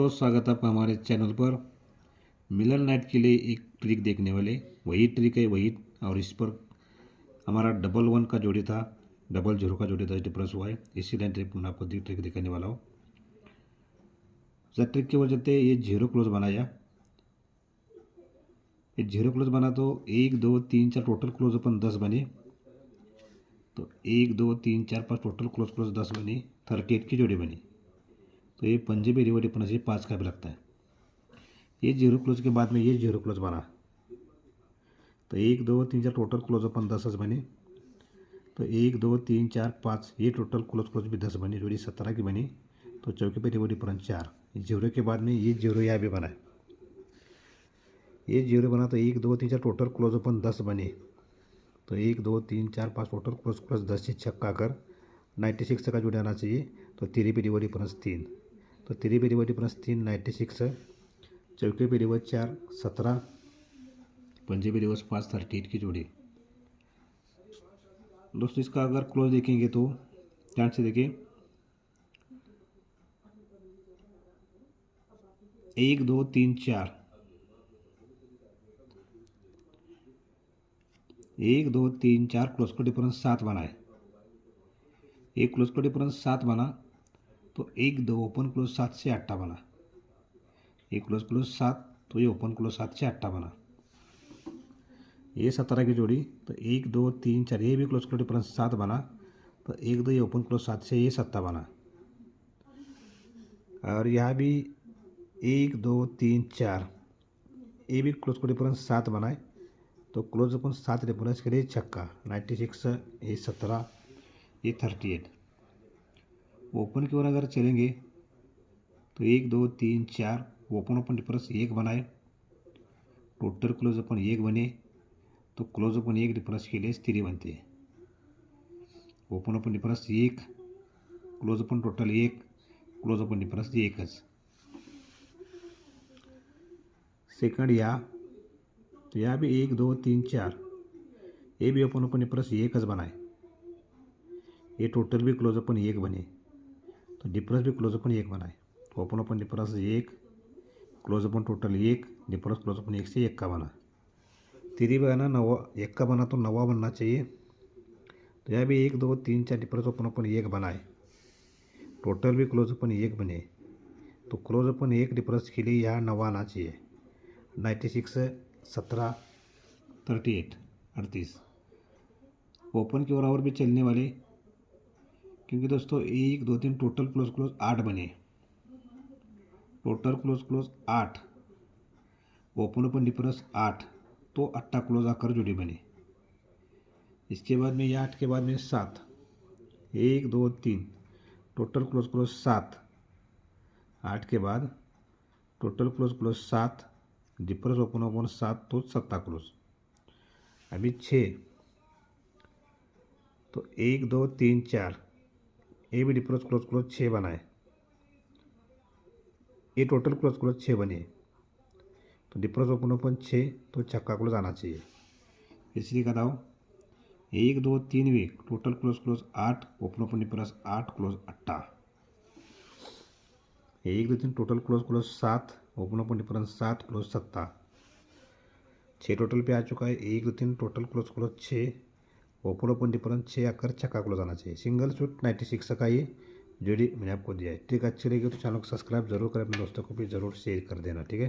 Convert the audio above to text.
दोस्तों, स्वागत है आपका हमारे चैनल पर। मिलर नाइट के लिए एक ट्रिक देखने वाले, वही ट्रिक है वही। और इस पर हमारा 11 का जोड़ी था, 00 का जोड़ी था, डिफरेंस हुआ है। इसी लाइन ट्रिक मैं आपको ट्रिक दिखाने वाला हूँ। ट्रिक की वजह से ये 0 क्लोज बनाया, ये 0 क्लोज बना तो 1 2 3 4 टोटल क्लोज अपन 10 बने। तो 1 2 3 4 5 टोटल क्लोज 10 बनी, 38 की जोड़ी बनी। तो ये पंजे रिवर्ट डिफरेंस 5 का भी लगता है। ये 0 क्लोज के बाद में ये 0 क्लोज बना, तो 1 2 3 4 टोटल क्लोज अपन 10 बने। तो 1 2 3 4 5 ये टोटल क्लोज भी 10 बनी, जोड़ी 17 की बनी। तो चौके पे रिवर्ट डिफरेंस 4। 0 के बाद में ये 0 यहाँ भी बना है, ये 0 बना। तो 1 2 3 4 टोटल क्लोज अपन 10 बने। तो 1 2 3 4 5 टोटल क्लोज 10 से छक्का कर 96 का जोड़ी आना चाहिए। तो 3 पे रिवर्ट डिफरेंस 3, तो 3 पे रिवर्ट डिफरेंस 3 96, चौके पे रिवर्स 4 17, पंजे पे रिवर्स 5 38 की जोड़ी। दोस्तों इसका अगर क्लोज देखेंगे तो ध्यान से देखिए, 1 2 3 4, 1 2 3 4 क्लोज का डिफरेंस 7 बना है। एक क्लोज का डिफरेंस 7 बना, तो 1 2 ओपन क्लोज 7 से 8 बना। एक क्लोज 7, तो ये ओपन क्लोज 7 से 8 बना। ये 17 की जोड़ी। तो 1 2 3 4 ये भी क्लोज का डिफरेंस 7 बना। तो 1 2 ये ओपन क्लोज 7 से ये 7 बना। और यहाँ भी 1 2 3 4 ये भी क्लोज का डिफरेंस 7 बनाए। तो क्लोज अपन 7 डिफरेंस के लिए छक्का 96, ये 17, ये 38। ओपन की ओर अगर चलेंगे तो 1 2 3 4 ओपन डिफरेंस 1 बनाए, टोटल क्लोज अपन 1 बने। तो क्लोज ओपन 1 डिफरेंस के लिए 3 बनते हैं। Open difference 1, close open total 1, close open difference 1। Second या तो यहाँ भी 1 2 3 4 ये भी ओपन डिफरेंस 1 बनाए। ये टोटल भी क्लोज ओपन 1 बने, तो डिफरेंस भी क्लोज ओपन 1 बनाए। Open difference 1, close open total 1, difference close open 1 से 1 का बना। 3 बना 9, 1 का बना तो 9 बनना चाहिए। तो यहाँ भी 1 2 3 4 डिफरेंस ओपन 1 बनाए, टोटल भी क्लोज ओपन 1 बने। तो क्लोज ओपन 1 डिफरेंस के लिए यहाँ 9 आना चाहिए। 96 17 38 38। ओपन की और भी चलने वाले, क्योंकि दोस्तों 1 2 3 टोटल क्लोज 8 बने। टोटल क्लोज 8, ओपन डिफरेंस 8, तो 8 क्लोज आकर जोड़ी बने। इसके बाद में ये 8 के बाद में 7, 1 2 3 टोटल क्लोज 7, 8 के बाद टोटल क्लोज 7, डिफरेंस ओपन 7, तो 7 क्लोज। अभी 6, तो 1 2 3 4 ये भी डिफरेंस क्लोज 6 बनाए। ये टोटल क्लोज 6 बने, तो डिफरेंस ओपन 6, तो छक्का क्लोज आना चाहिए। इसलिए कहता हूँ 1 2 3 भी total close 8, open difference 8, close 8। 1 2 3 total close 7, open difference 7, close 7। 6 total पे आ चुका है। 1 2 3 टोटल क्लोज 6, ओपन डिफरेंस 6 आकर छक्का क्लोज आना चाहिए। सिंगल शूट 96 का ये जोड़ी मैंने आपको दिया है। ठीक अच्छी लगी तो चैनल को सब्सक्राइब जरूर करें, अपने दोस्तों को भी जरूर शेयर कर देना। ठीक है।